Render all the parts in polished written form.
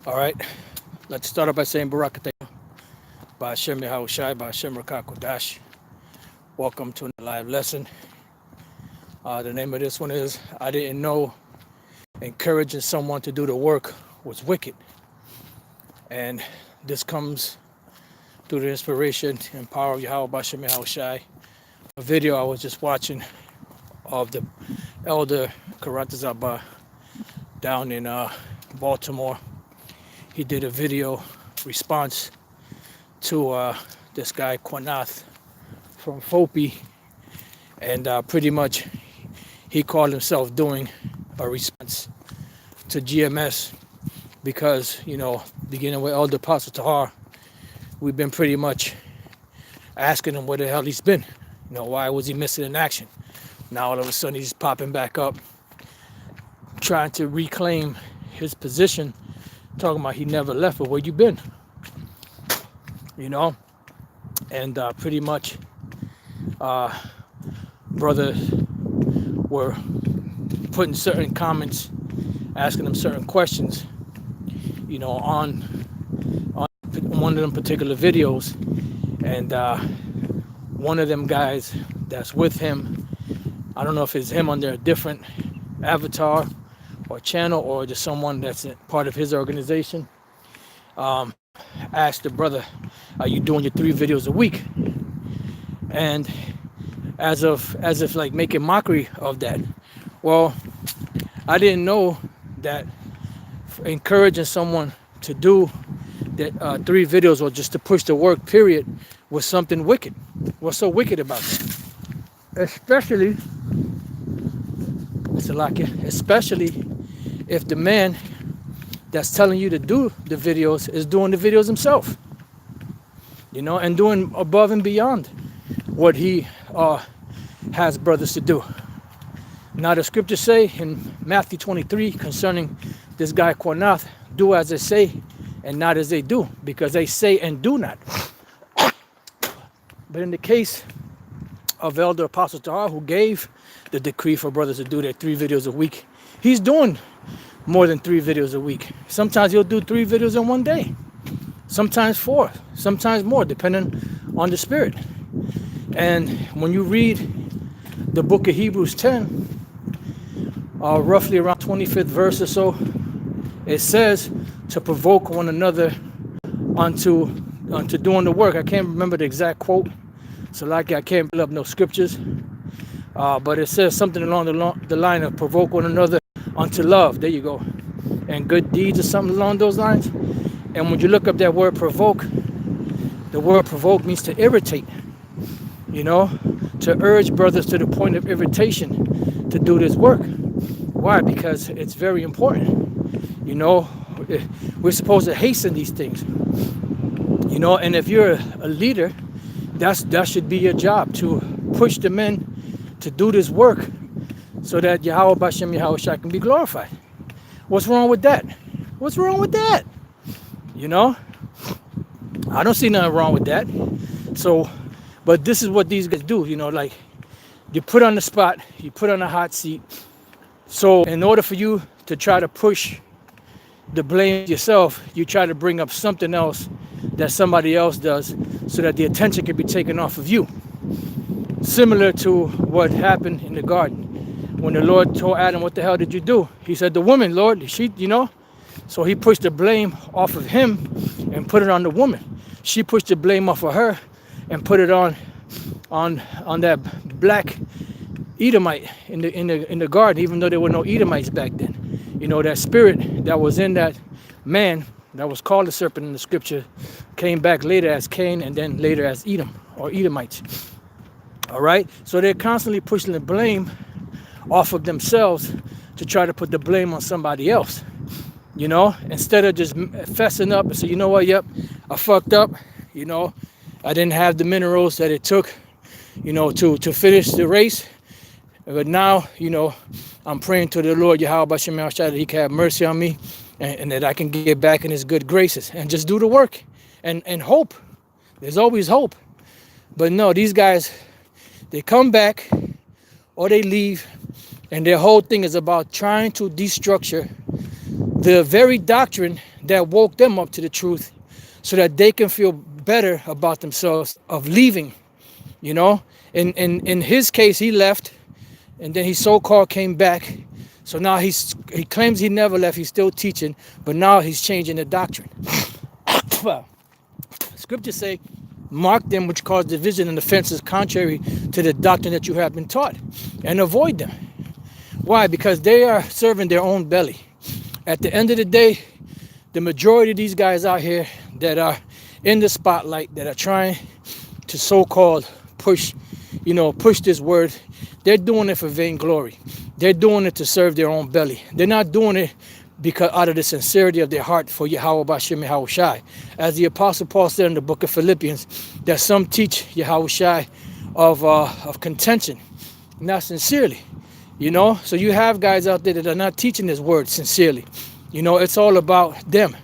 All right, let's start off by saying Barakatah, Ba'ashem Yahushai, Ba'ashem Rakakodash. Welcome to a live lesson. The name of this one is I Didn't Know Encouraging Someone to Do the Work Was Wicked. And this comes through the inspiration and power of Yahweh Ba'ashem Yahushai. A video I was just watching of the elder Karatazaba down in Baltimore. He did a video response to this guy Quanath from Fopi, and pretty much he called himself doing a response to GMS because, beginning with Elder Apostle Tahar, we've been pretty much asking him where the hell he's been. Why was he missing in action? Now all of a sudden he's popping back up, trying to reclaim his position, talking about he never left, but where you been? And pretty much brothers were putting certain comments, asking them certain questions, on one of them particular videos. And one of them guys that's with him, I don't know if it's him under a different avatar or channel or just someone that's part of his organization, asked the brother, are you doing your 3 videos a week? And as if like making mockery of that. Well, I didn't know that encouraging someone to do that 3 videos or just to push the work period was something wicked. What's so wicked about that? Especially if the man that's telling you to do the videos is doing the videos himself, and doing above and beyond what he has brothers to do. Now the scriptures say in Matthew 23 concerning this guy Quanath, do as they say and not as they do, because they say and do not. But in the case of Elder Apostle Tahar, who gave the decree for brothers to do their 3 videos a week, he's doing more than 3 videos a week. Sometimes he'll do 3 videos in one day, sometimes 4, sometimes more, depending on the spirit. And when you read the book of Hebrews 10, roughly around 25th verse or so, it says to provoke one another unto doing the work. I can't remember the exact quote, so I can't pull up no scriptures, but it says something along the line of provoke one another unto love. There you go. And good deeds or something along those lines. And when you look up that word provoke, the word provoke means to irritate, to urge brothers to the point of irritation to do this work. Why? Because it's very important. We're supposed to hasten these things. And if you're a leader, that should be your job, to push the men to do this work so that Yahweh B'Shem Yahushai can be glorified. What's wrong with that? What's wrong with that? I don't see nothing wrong with that. So, but this is what these guys do, like you put on the spot, you put on a hot seat. So in order for you to try to push the blame yourself, you try to bring up something else that somebody else does so that the attention can be taken off of you. Similar to what happened in the garden. When the Lord told Adam, what the hell did you do? He said, the woman, Lord, she, So he pushed the blame off of him and put it on the woman. She pushed the blame off of her and put it on that black Edomite in the garden, even though there were no Edomites back then. That spirit that was in that man that was called the serpent in the scripture came back later as Cain and then later as Edom or Edomites. All right, so they're constantly pushing the blame off of themselves to try to put the blame on somebody else. Instead of just fessing up and say, yep, I fucked up. I didn't have the minerals that it took, to finish the race. But now, I'm praying to the Lord Yahweh B'Shem Yahushai that he can have mercy on me and that I can get back in his good graces and just do the work and hope. There's always hope. But no, these guys, they come back or they leave, and their whole thing is about trying to destructure the very doctrine that woke them up to the truth so that they can feel better about themselves of leaving, you know. In his case, he left, and then he so-called came back. So now he claims he never left. He's still teaching, but now he's changing the doctrine. Well, scriptures say, mark them which cause division and offenses contrary to the doctrine that you have been taught, and avoid them. Why? Because they are serving their own belly. At the end of the day, the majority of these guys out here that are in the spotlight, that are trying to so-called push this word, they're doing it for vainglory. They're doing it to serve their own belly. They're not doing it because out of the sincerity of their heart for Yahweh Bashem Yahweh Shai. As the Apostle Paul said in the book of Philippians, that some teach Yahweh Shai of contention, not sincerely. You know, so you have guys out there that are not teaching this word sincerely. You know, it's all about them.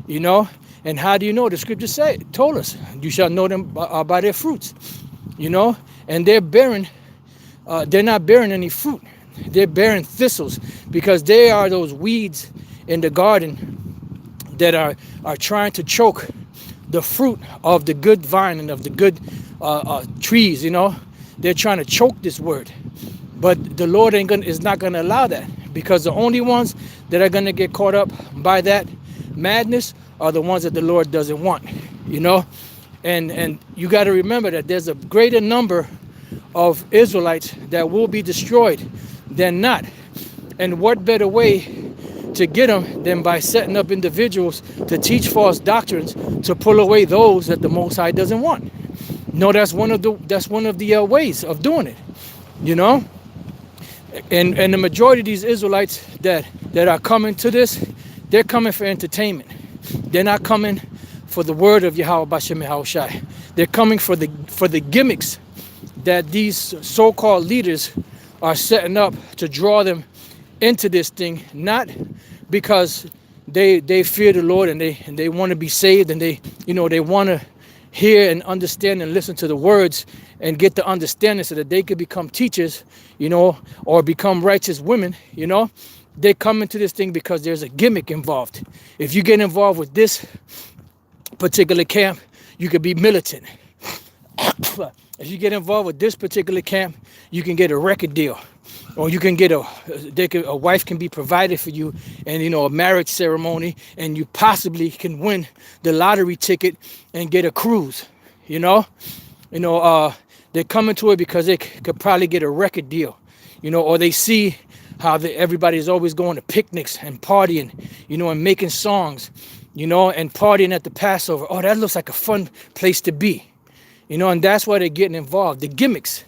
You know, and how do you know? The scriptures told us, you shall know them by their fruits. You know, and they're not bearing any fruit. They're bearing thistles, because they are those weeds in the garden that are trying to choke the fruit of the good vine and of the good trees. You know, they're trying to choke this word, but the Lord is not going to allow that, because the only ones that are going to get caught up by that madness are the ones that the Lord doesn't want. You know, and you got to remember that there's a greater number of Israelites that will be destroyed than not. And what better way to get them than by setting up individuals to teach false doctrines to pull away those that the Most High doesn't want. No, that's one of the ways of doing it. You know, and the majority of these Israelites that are coming to this, they're coming for entertainment. They're not coming for the word of Yahweh Bashem Yahweh Shai. They're coming for the gimmicks that these so-called leaders are setting up to draw them into this thing, not because they fear the Lord and they want to be saved, and they want to hear and understand and listen to the words and get the understanding so that they could become teachers, you know, or become righteous women. You know, they come into this thing because there's a gimmick involved. If you get involved with this particular camp, you could be militant. If you get involved with this particular camp, you can get a record deal, or you can get a wife can be provided for you, and a marriage ceremony, and you possibly can win the lottery ticket and get a cruise. They come into it because they could probably get a record deal, or they see how everybody's always going to picnics and partying, and making songs, and partying at the Passover. Oh, that looks like a fun place to be. And that's why they're getting involved. The gimmicks.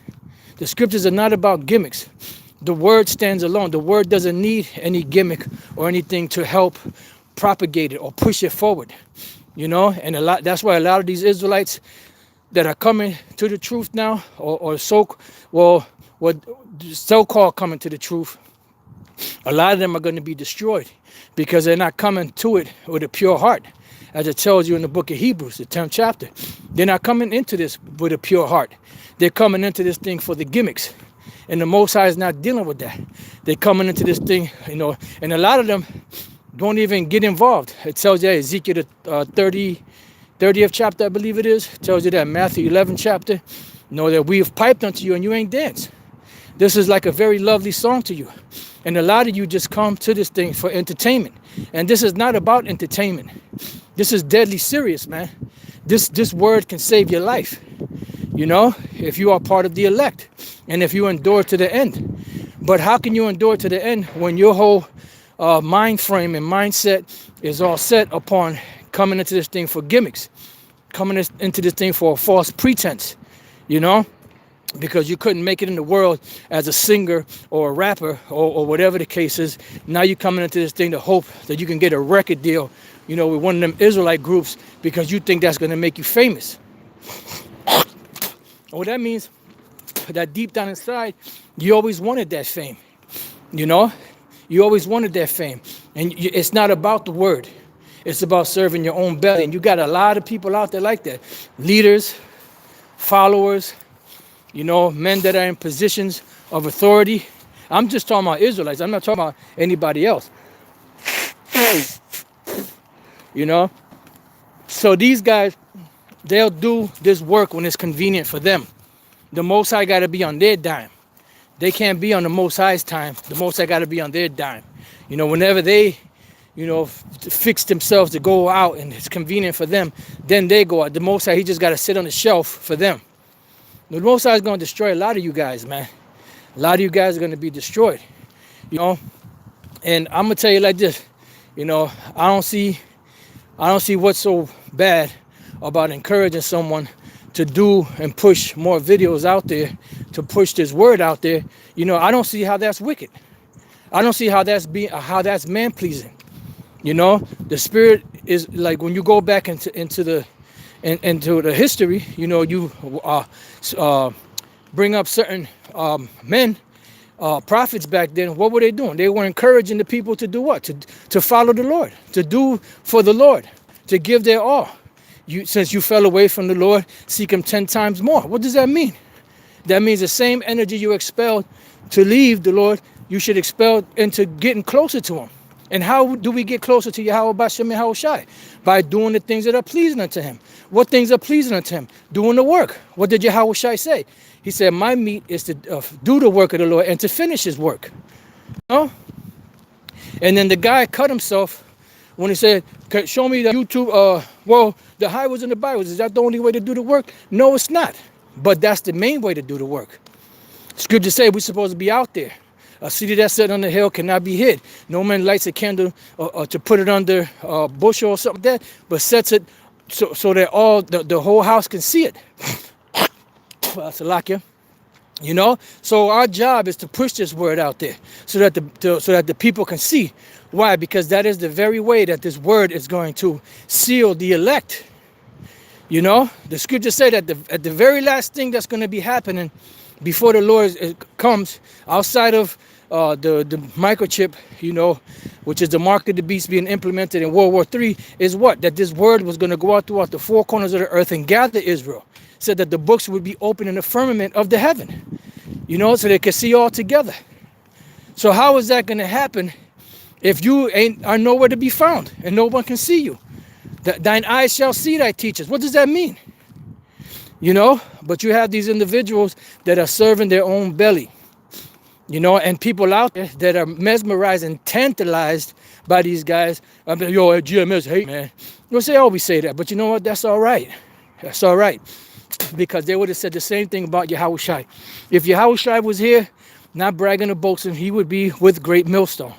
The scriptures are not about gimmicks. The word stands alone. The word doesn't need any gimmick or anything to help propagate it or push it forward. And that's why a lot of these Israelites that are coming to the truth now, or so-called coming to the truth, a lot of them are going to be destroyed because they're not coming to it with a pure heart. As it tells you in the book of Hebrews, the 10th chapter. They're not coming into this with a pure heart. They're coming into this thing for the gimmicks. And the Most High is not dealing with that. They're coming into this thing, and a lot of them don't even get involved. It tells you that Ezekiel the 30th chapter, I believe it is. It tells you that Matthew 11th chapter. That we have piped unto you and you ain't danced. This is like a very lovely song to you. And a lot of you just come to this thing for entertainment. And this is not about entertainment. This is deadly serious, man. This word can save your life, if you are part of the elect and if you endure to the end. But how can you endure to the end when your whole mind frame and mindset is all set upon coming into this thing for gimmicks, coming into this thing for a false pretense, because you couldn't make it in the world as a singer or a rapper or whatever the case is. Now you're coming into this thing to hope that you can get a record deal, with one of them Israelite groups because you think that's going to make you famous. What that means, that deep down inside, you always wanted that fame, You always wanted that fame. And it's not about the word. It's about serving your own belly. And you got a lot of people out there like that. Leaders, followers, men that are in positions of authority. I'm just talking about Israelites. I'm not talking about anybody else. you know. So these guys, they'll do this work when it's convenient for them. The Most High got to be on their dime. They can't be on the Most High's time. The Most High got to be on their dime. You know, whenever they, fix themselves to go out and it's convenient for them, then they go out. The Most High, he just got to sit on the shelf for them. The Most High is going to destroy a lot of you guys, man. A lot of you guys are going to be destroyed, you know. And I'm going to tell you like this, I don't see what's so bad about encouraging someone to do and push more videos out there, to push this word out there. I don't see how that's wicked. I don't see how that's man pleasing. The spirit is like, when you go back into the history, you bring up certain men, prophets back then. What were they doing? They were encouraging the people to do what? To follow the Lord, to do for the Lord, to give their all. Since you fell away from the Lord, seek him 10 times more. What does that mean? That means the same energy you expelled to leave the Lord, you should expel into getting closer to him. And how do we get closer to Yahweh Bashem and Yahushai? By doing the things that are pleasing unto him. What things are pleasing unto him? Doing the work. What did Yahushai say? He said, my meat is to do the work of the Lord and to finish his work. And then the guy cut himself when he said, show me the YouTube, the highways and the byways. Is that the only way to do the work? No, it's not. But that's the main way to do the work. Scripture say we're supposed to be out there. A city that's set on the hill cannot be hid. No man lights a candle to put it under a bushel or something like that, but sets it so that the whole house can see it. Salakia. So our job is to push this word out there so that the people can see. Why? Because that is the very way that this word is going to seal the elect. The scriptures say that at the very last thing that's going to be happening before the Lord comes, outside of the microchip, which is the mark of the beast being implemented in World War III, is what? That this word was going to go out throughout the four corners of the earth and gather Israel. Said that the books would be open in the firmament of the heaven, so they could see all together. So how is that going to happen if you are nowhere to be found and no one can see you? Thine eyes shall see thy teachers. What does that mean? But you have these individuals that are serving their own belly, and people out there that are mesmerized and tantalized by these guys. I mean, GMS hate, man. They always say that, but you know what? That's all right. That's all right. Because they would have said the same thing about Yahushai. If Yahushai was here, not bragging or boasting, he would be with great millstone,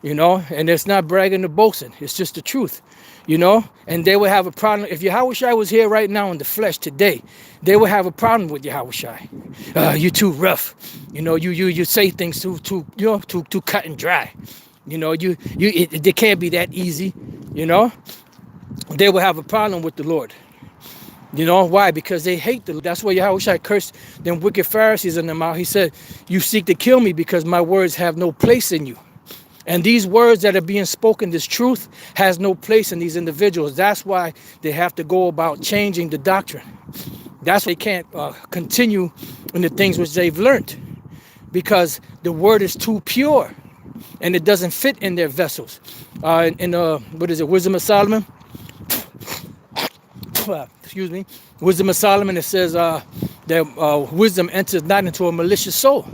and it's not bragging or boasting. It's just the truth, and they would have a problem. If Yahushai was here right now in the flesh today, they would have a problem with Yahushai. You too rough, you say things too cut and dry, it can't be that easy, they would have a problem with the Lord. Why? Because they hate the Lord. That's why Yahushua cursed them wicked Pharisees in the mouth. He said, you seek to kill me because my words have no place in you. And these words that are being spoken, this truth, has no place in these individuals. That's why they have to go about changing the doctrine. That's why they can't continue in the things which they've learned. Because the word is too pure. And it doesn't fit in their vessels. Wisdom of Solomon? Excuse me, Wisdom of Solomon, it says that wisdom enters not into a malicious soul.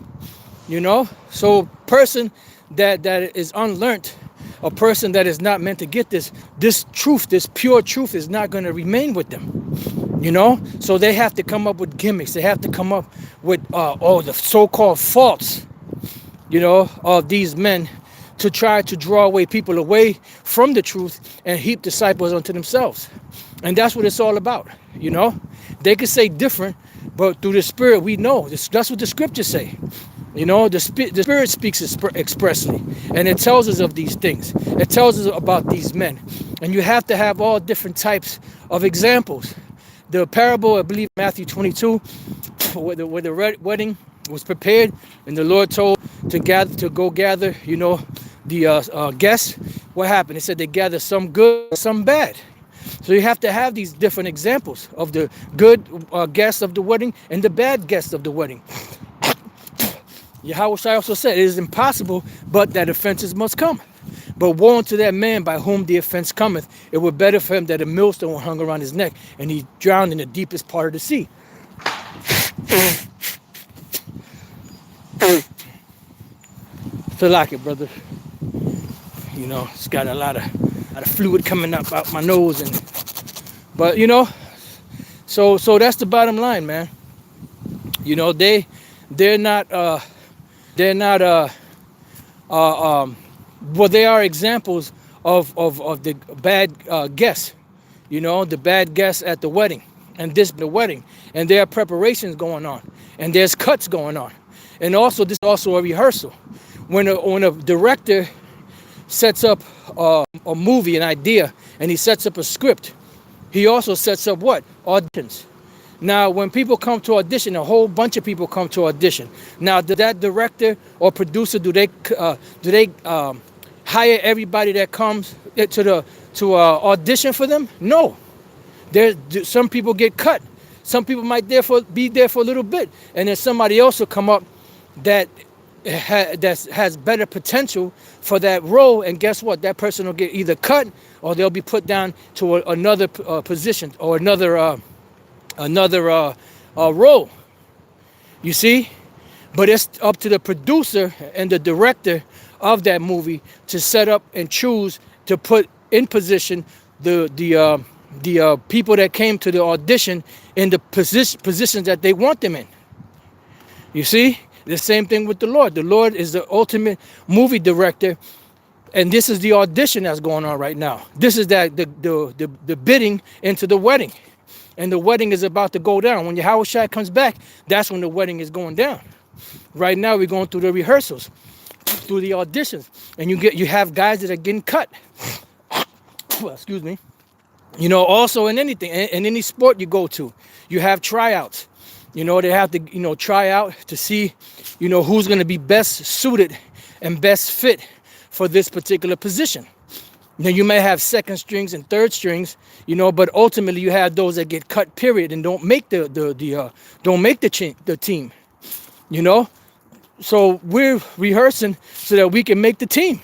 So person that is unlearned, a person that is not meant to get this truth, this pure truth, is not going to remain with them. So they have to come up with gimmicks. They have to come up with the so-called faults, of these men, to try to draw away people away from the truth and heap disciples unto themselves. And that's what it's all about, They could say different, but through the Spirit we know. That's what the scriptures say. The Spirit speaks expressly, and it tells us of these things. It tells us about these men. And you have to have all different types of examples. The parable, I believe, Matthew 22, where the wedding was prepared, and the Lord told to go gather, the guests. What happened? It said they gathered some good, some bad. So you have to have these different examples of the good guests of the wedding and the bad guests of the wedding. Yahushua also said it is impossible, but that offenses must come. But woe unto that man by whom the offense cometh. It were better for him that a millstone hung around his neck and he drowned in the deepest part of the sea. Feel like it, brother. You know, it's got a lot of fluid coming up out my nose, but you know, so that's the bottom line, man. You know, they're not well, they are examples of the bad guests. You know, the bad guests at the wedding, and the wedding, and there are preparations going on, and there's cuts going on, and also this is also a rehearsal. When a director sets up a movie, an idea, and he sets up a script, he also sets up what? Auditions. Now, when people come to audition, a whole bunch of people come to audition. Now, does that director or producer, do they hire everybody that comes to audition for them? No. Some people get cut. Some people might be there for a little bit, and then somebody else will come up that has better potential for that role, and guess what? That person will get either cut or they'll be put down to another position or another role. You see? But it's up to the producer and the director of that movie to set up and choose to put in position the people that came to the audition in the positions that they want them in. You see? The same thing with the Lord. The Lord is the ultimate movie director, and this is the audition that's going on right now. This is the bidding into the wedding, and the wedding is about to go down. When Yahweh Shai comes back, that's when the wedding is going down. Right now, we're going through the rehearsals, through the auditions, and you have guys that are getting cut. Well, excuse me. You know, also in any sport you go to, you have tryouts. You know, they have to, try out to see, who's going to be best suited and best fit for this particular position. Now, you may have second strings and third strings, but ultimately you have those that get cut, period, and don't make the team. So we're rehearsing so that we can make the team.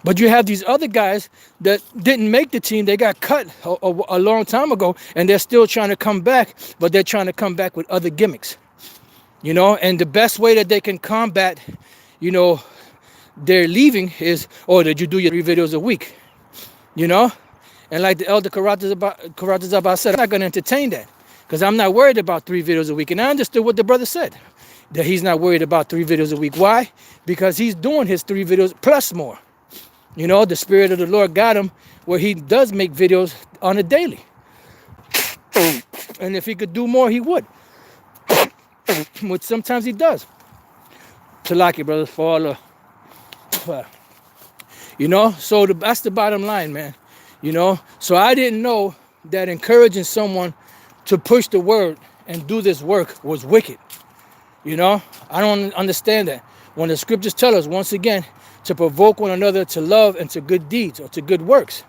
But you have these other guys that didn't make the team. They got cut a long time ago, and they're still trying to come back, but they're trying to come back with other gimmicks. And the best way that they can combat, their leaving is, that you do your 3 videos a week. And like the elder Karatazaba said, I'm not going to entertain that because I'm not worried about 3 videos a week. And I understood what the brother said, that he's not worried about 3 videos a week. Why? Because he's doing his 3 videos plus more. The Spirit of the Lord got him where he does make videos on a daily. And if he could do more, he would. Which sometimes he does. Talaki, brothers, for all the... so that's the bottom line, man. So I didn't know that encouraging someone to push the word and do this work was wicked. I don't understand that. When the scriptures tell us, once again, to provoke one another to love and to good deeds or to good works,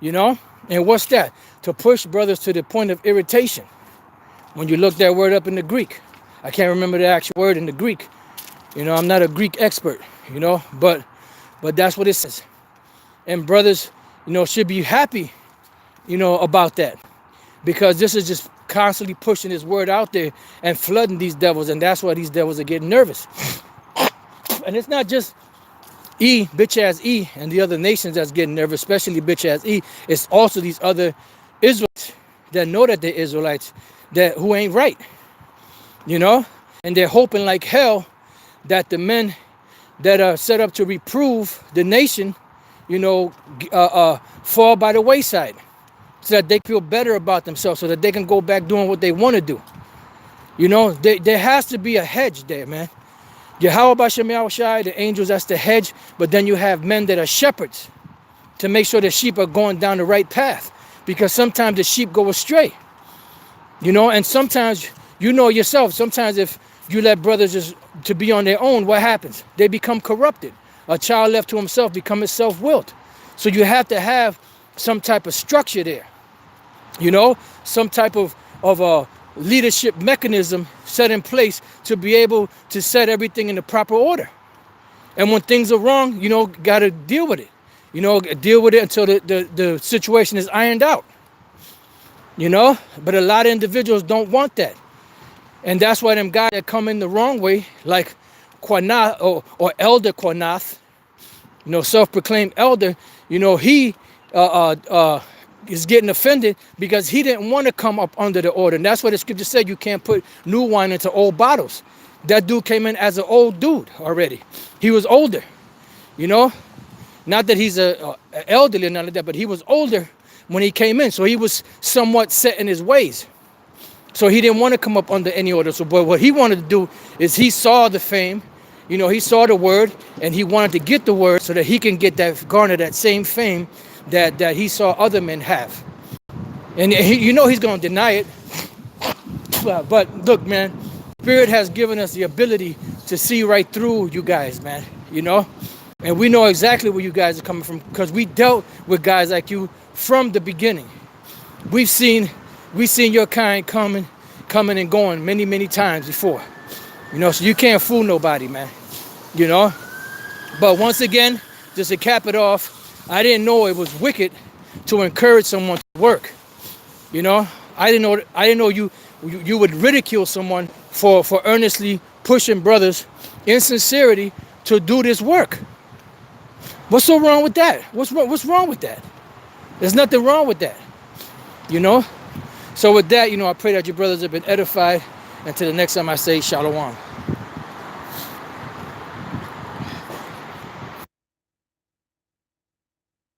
and what's that? To push brothers to the point of irritation. When you look that word up in the Greek, I can't remember the actual word in the Greek. I'm not a Greek expert, but that's what it says. And brothers, should be happy, about that, because this is just constantly pushing this word out there and flooding these devils, and that's why these devils are getting nervous. And it's not just bitch ass E and the other nations that's getting nervous, especially bitch ass E. It's also these other Israelites that know that they're Israelites who ain't right, and they're hoping like hell that the men that are set up to reprove the nation, fall by the wayside, so that they feel better about themselves, so that they can go back doing what they want to do. There has to be a hedge there, man. Yahweh Bashem Yahushai, the angels, that's the hedge. But then you have men that are shepherds to make sure the sheep are going down the right path. Because sometimes the sheep go astray. And sometimes, yourself, sometimes if you let brothers just to be on their own, what happens? They become corrupted. A child left to himself becomes self-willed. So you have to have some type of structure there. Some type of a leadership mechanism set in place to be able to set everything in the proper order. And when things are wrong, you know, got to deal with it. You know, deal with it until the situation is ironed out. You know, but a lot of individuals don't want that. And that's why them guys that come in the wrong way, like Quanath or Elder Quanath, you know, self-proclaimed elder, you know, he is getting offended because he didn't want to come up under the order. And that's what the scripture said, you can't put new wine into old bottles. That dude came in as an old dude already. He was older, you know. Not that he's a elderly or none of that, but he was older when he came in. So he was somewhat set in his ways. So he didn't want to come up under any order. So but what he wanted to do is he saw the fame, you know, he saw the word, and he wanted to get the word so that he can get that, garner that same fame that he saw other men have. And he, you know, he's going to deny it. But look, man, Spirit has given us the ability to see right through you guys, man, you know. And we know exactly where you guys are coming from because we dealt with guys like you from the beginning. We've seen your kind coming and going many times before. You know, so you can't fool nobody, man. You know? But once again, just to cap it off, I didn't know it was wicked to encourage someone to work. You know? I didn't know you would ridicule someone for earnestly pushing brothers in sincerity to do this work. What's so wrong with that? What's wrong with that? There's nothing wrong with that. You know? So with that, you know, I pray that your brothers have been edified. Until the next time I say shalom.